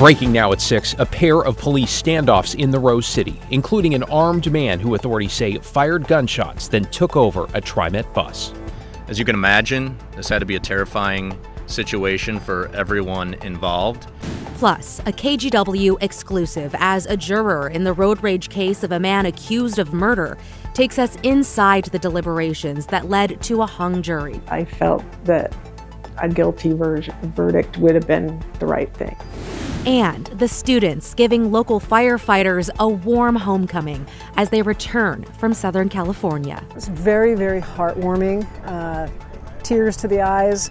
Breaking now at 6, a pair of police standoffs in the Rose City, including an armed man who authorities say fired gunshots, then took over a TriMet bus. As you can imagine, this had to be a terrifying situation for everyone involved. Plus, a KGW exclusive as a juror in the road rage case of a man accused of murder takes us inside the deliberations that led to a hung jury. I felt that a guilty verdict would have been the right thing. And the students giving local firefighters a warm homecoming as they return from Southern California. It's very, very heartwarming. Tears to the eyes.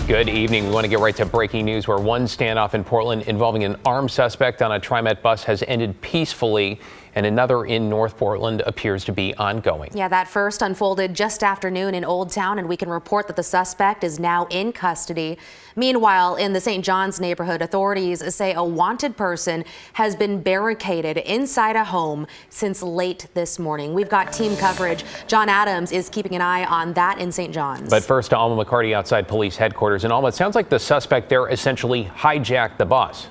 Good evening. We want to get right to breaking news where one standoff in Portland involving an armed suspect on a TriMet bus has ended peacefully, and another in North Portland appears to be ongoing. Yeah, that first unfolded just after noon in Old Town, and we can report that the suspect is now in custody. Meanwhile, in the St. John's neighborhood, authorities say a wanted person has been barricaded inside a home since late this morning. We've got team coverage. John Adams is keeping an eye on that in St. John's. But first to Alma McCarty outside police headquarters. And Alma, it sounds like the suspect there essentially hijacked the bus.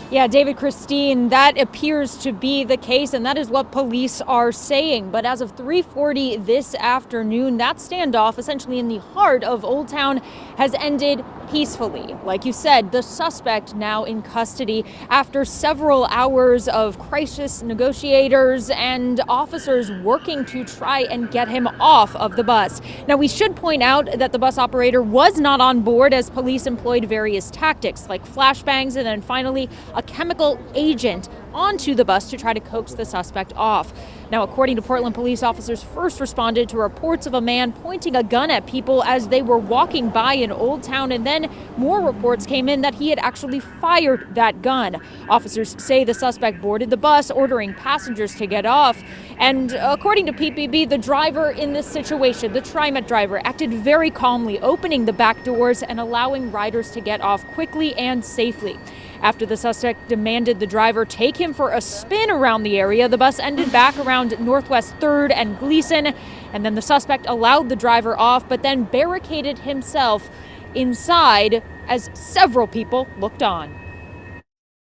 Yeah, David, Christine, that appears to be the case, and that is what police are saying. But as of 3:40 this afternoon, that standoff, essentially in the heart of Old Town, has ended peacefully. Like you said, the suspect now in custody after several hours of crisis negotiators and officers working to try and get him off of the bus. Now, we should point out that the bus operator was not on board as police employed various tactics like flashbangs and then finally a chemical agent onto the bus to try to coax the suspect off. Now, according to Portland police, officers first responded to reports of a man pointing a gun at people as they were walking by in Old Town, and then more reports came in that he had actually fired that gun. Officers say the suspect boarded the bus, ordering passengers to get off. And according to PPB, the driver in this situation, the TriMet driver, acted very calmly, opening the back doors and allowing riders to get off quickly and safely. After the suspect demanded the driver take him for a spin around the area, the bus ended back around Northwest 3rd and Gleason, and then the suspect allowed the driver off, but then barricaded himself inside as several people looked on.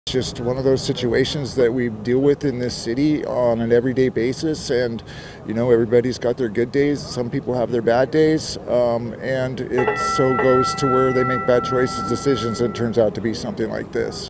Just one of those situations that we deal with in this city on an everyday basis, and everybody's got their good days. Some people have their bad days, and it so goes to where they make bad choices, decisions, and it turns out to be something like this.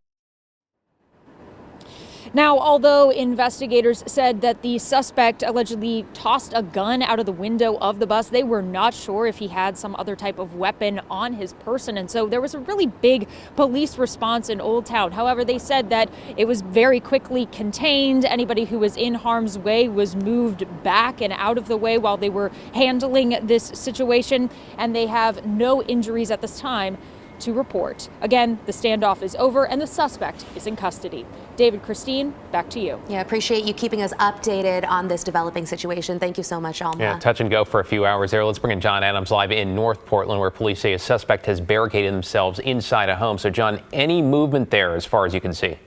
Now, although investigators said that the suspect allegedly tossed a gun out of the window of the bus, they were not sure if he had some other type of weapon on his person. And so there was a really big police response in Old Town. However, they said that it was very quickly contained. Anybody who was in harm's way was moved back and out of the way while they were handling this situation. And they have no injuries at this time to report. Again, the standoff is over and the suspect is in custody. David, Christine, back to you. Yeah, appreciate you keeping us updated on this developing situation. Thank you so much, Alma. Yeah, touch and go for a few hours there. Let's bring in John Adams live in North Portland, where police say a suspect has barricaded themselves inside a home. So, John, any movement there as far as you can see?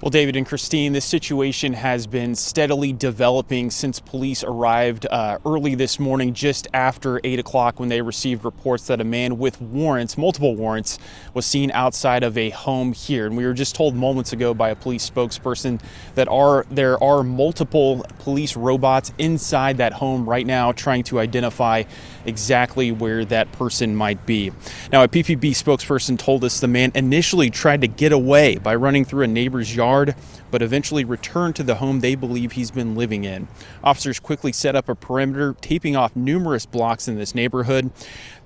Well, David and Christine, this situation has been steadily developing since police arrived early this morning, just after 8 o'clock, when they received reports that a man with warrants, multiple warrants, was seen outside of a home here. And we were just told moments ago by a police spokesperson that there are multiple police robots inside that home right now trying to identify exactly where that person might be. Now, a PPB spokesperson told us the man initially tried to get away by running through a neighbor's yard, but eventually returned to the home they believe he's been living in. Officers quickly set up a perimeter, taping off numerous blocks in this neighborhood.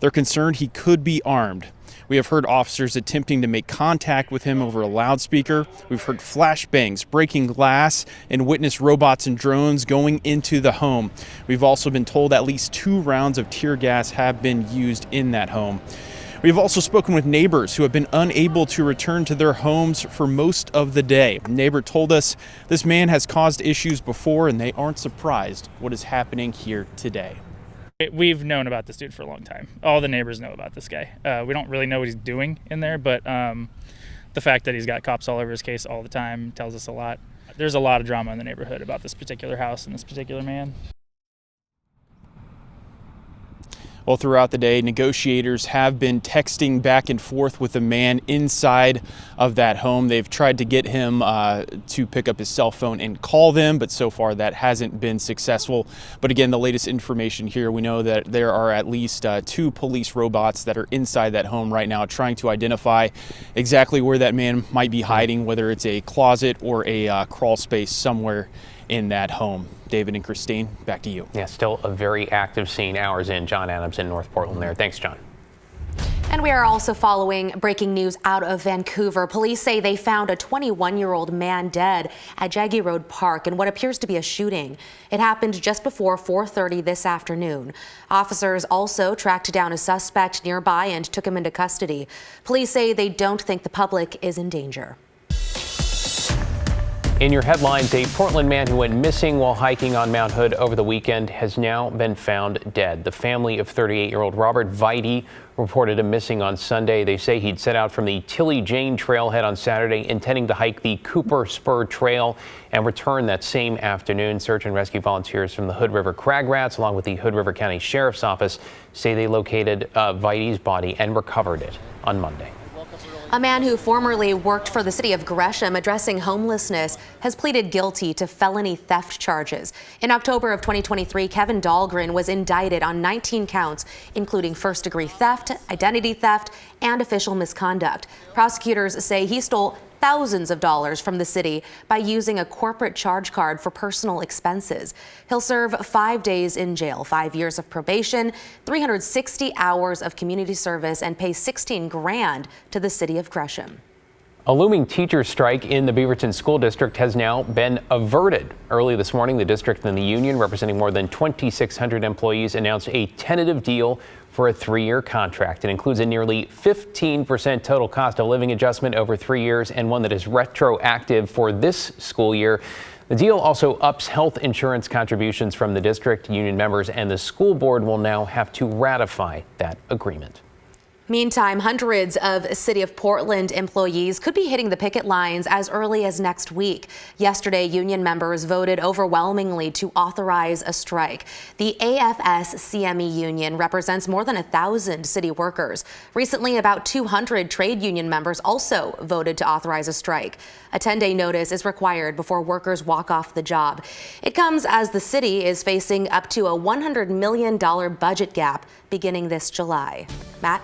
They're concerned he could be armed. We have heard officers attempting to make contact with him over a loudspeaker. We've heard flashbangs, breaking glass, and witnessed robots and drones going into the home. We've also been told at least 2 rounds of tear gas have been used in that home. We've also spoken with neighbors who have been unable to return to their homes for most of the day. A neighbor told us this man has caused issues before, and they aren't surprised what is happening here today. We've known about this dude for a long time. All the neighbors know about this guy. We don't really know what he's doing in there, but the fact that he's got cops all over his case all the time tells us a lot. There's a lot of drama in the neighborhood about this particular house and this particular man. Well, throughout the day, negotiators have been texting back and forth with the man inside of that home. They've tried to get him to pick up his cell phone and call them, but so far that hasn't been successful. But again, the latest information here, we know that there are at least 2 police robots that are inside that home right now trying to identify exactly where that man might be hiding, whether it's a closet or a crawl space somewhere in that home. David and Christine, back to you. Yeah, still a very active scene hours in. John Adams in North Portland there. Thanks, John. And we are also following breaking news out of Vancouver. Police say they found a 21-year-old man dead at Jaggy Road Park in what appears to be a shooting. It happened just before 4:30 this afternoon. Officers also tracked down a suspect nearby and took him into custody. Police say they don't think the public is in danger. In your headlines, a Portland man who went missing while hiking on Mount Hood over the weekend has now been found dead. The family of 38-year-old Robert Vite reported him missing on Sunday. They say he'd set out from the Tilly Jane trailhead on Saturday, intending to hike the Cooper Spur Trail and return that same afternoon. Search and rescue volunteers from the Hood River Crag Rats, along with the Hood River County Sheriff's Office, say they located Vite's body and recovered it on Monday. A man who formerly worked for the city of Gresham addressing homelessness has pleaded guilty to felony theft charges. In October of 2023, Kevin Dahlgren was indicted on 19 counts, including first-degree theft, identity theft, and official misconduct. Prosecutors say he stole thousands of dollars from the city by using a corporate charge card for personal expenses. He'll serve 5 days in jail, 5 years of probation, 360 hours of community service, and pay $16 grand to the city of Gresham. A looming teacher strike in the Beaverton School District has now been averted. Early this morning, the district and the union, representing more than 2,600 employees, announced a tentative deal for a 3-year contract. It includes a nearly 15% total cost of living adjustment over 3 years and one that is retroactive for this school year. The deal also ups health insurance contributions from the district. Union members and the school board will now have to ratify that agreement. Meantime, hundreds of City of Portland employees could be hitting the picket lines as early as next week. Yesterday, union members voted overwhelmingly to authorize a strike. The AFS-CME union represents more than 1,000 city workers. Recently, about 200 trade union members also voted to authorize a strike. A 10-day notice is required before workers walk off the job. It comes as the city is facing up to a $100 million budget gap beginning this July. Matt?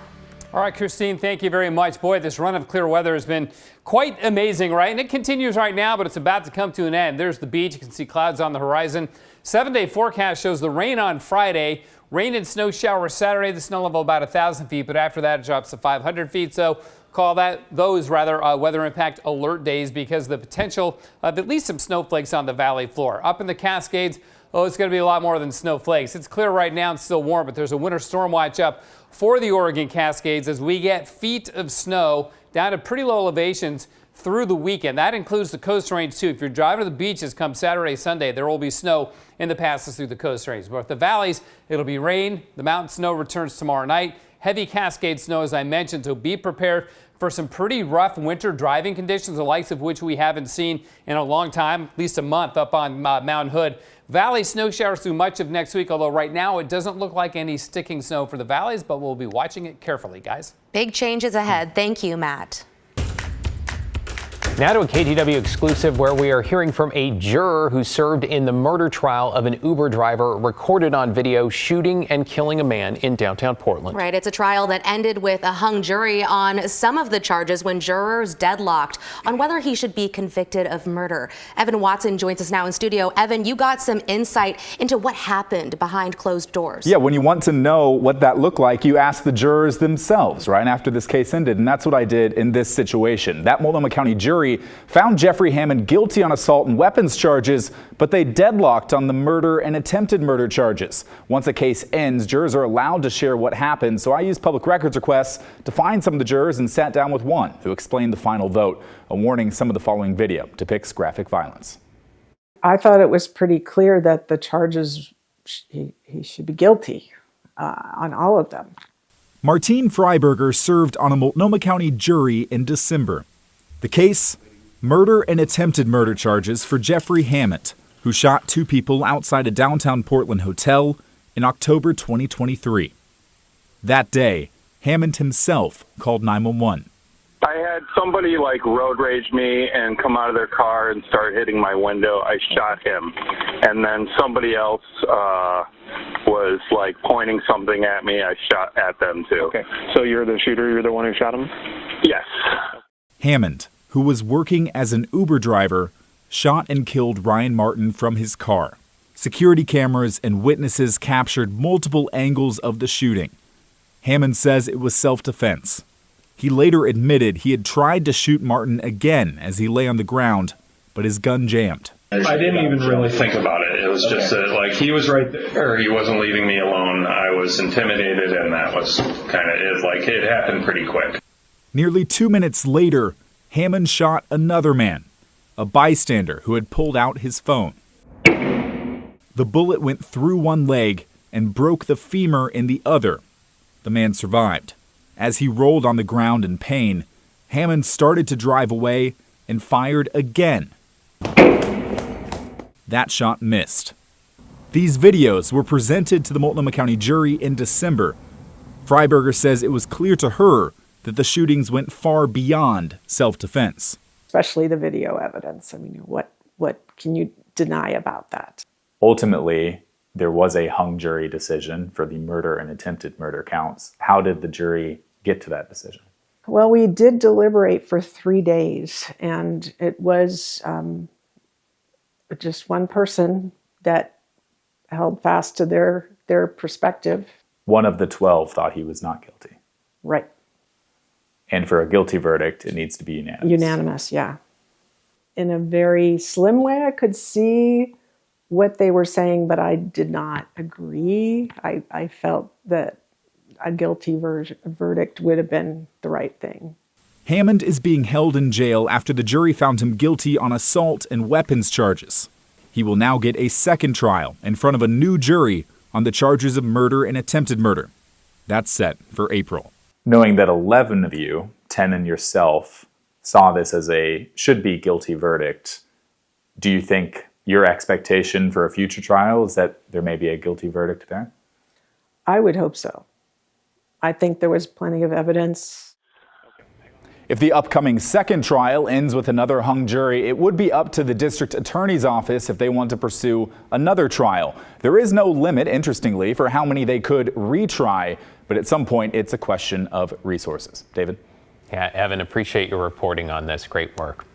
All right, Christine, thank you very much. Boy, this run of clear weather has been quite amazing, right? And it continues right now, but it's about to come to an end. There's the beach. You can see clouds on the horizon. 7-day forecast shows the rain on Friday, rain and snow showers Saturday, the snow level about 1,000 feet, but after that it drops to 500 feet. So call those weather impact alert days because of the potential of at least some snowflakes on the valley floor. Up in the Cascades, it's going to be a lot more than snowflakes. It's clear right now and still warm, but there's a winter storm watch up for the Oregon Cascades as we get feet of snow down to pretty low elevations through the weekend. That includes the Coast Range too. If you're driving to the beaches come Saturday, Sunday, there will be snow in the passes through the Coast Range. But at the valleys, it'll be rain. The mountain snow returns tomorrow night. Heavy Cascade snow, as I mentioned, so be prepared for some pretty rough winter driving conditions, the likes of which we haven't seen in a long time, at least a month up on Mount Hood. Valley snow showers through much of next week, although right now it doesn't look like any sticking snow for the valleys, but we'll be watching it carefully, guys. Big changes ahead. Thank you, Matt. Now to a KGW exclusive where we are hearing from a juror who served in the murder trial of an Uber driver recorded on video shooting and killing a man in downtown Portland. Right. It's a trial that ended with a hung jury on some of the charges when jurors deadlocked on whether he should be convicted of murder. Evan Watson joins us now in studio. Evan, you got some insight into what happened behind closed doors. Yeah, when you want to know what that looked like, you ask the jurors themselves right after this case ended. And that's what I did in this situation. That Multnomah County jury found Jeffrey Hammond guilty on assault and weapons charges, but they deadlocked on the murder and attempted murder charges. Once a case ends, jurors are allowed to share what happened, so I used public records requests to find some of the jurors and sat down with one who explained the final vote. A warning, some of the following video depicts graphic violence. I thought it was pretty clear that the charges, he should be guilty on all of them. Martine Freiberger served on a Multnomah County jury in December. The case, murder and attempted murder charges for Jeffrey Hammond, who shot 2 people outside a downtown Portland hotel in October 2023. That day, Hammond himself called 911. I had somebody like road rage me and come out of their car and start hitting my window. I shot him. And then somebody else was like pointing something at me. I shot at them too. Okay. So you're the shooter, you're the one who shot him? Yes. Hammond, who was working as an Uber driver, shot and killed Ryan Martin from his car. Security cameras and witnesses captured multiple angles of the shooting. Hammond says it was self-defense. He later admitted he had tried to shoot Martin again as he lay on the ground, but his gun jammed. I didn't even really think about it. It was just that, like, he was right there. He wasn't leaving me alone. I was intimidated, and that was kind of it. Like, it happened pretty quick. Nearly 2 minutes later, Hammond shot another man, a bystander who had pulled out his phone. The bullet went through one leg and broke the femur in the other. The man survived. As he rolled on the ground in pain, Hammond started to drive away and fired again. That shot missed. These videos were presented to the Multnomah County jury in December. Freiberger says it was clear to her that the shootings went far beyond self-defense. Especially the video evidence. I mean, what can you deny about that? Ultimately, there was a hung jury decision for the murder and attempted murder counts. How did the jury get to that decision? Well, we did deliberate for 3 days, and it was just one person that held fast to their perspective. One of the 12 thought he was not guilty. Right. And for a guilty verdict, it needs to be unanimous. Unanimous, yeah. In a very slim way, I could see what they were saying, but I did not agree. I felt that a guilty verdict would have been the right thing. Hammond is being held in jail after the jury found him guilty on assault and weapons charges. He will now get a second trial in front of a new jury on the charges of murder and attempted murder. That's set for April. Knowing that 11 of you, 10 and yourself, saw this as a should-be guilty verdict, do you think your expectation for a future trial is that there may be a guilty verdict there? I would hope so. I think there was plenty of evidence. If the upcoming second trial ends with another hung jury, it would be up to the district attorney's office if they want to pursue another trial. There is no limit, interestingly, for how many they could retry, but at some point it's a question of resources. David? Yeah, Evan, appreciate your reporting on this. Great work.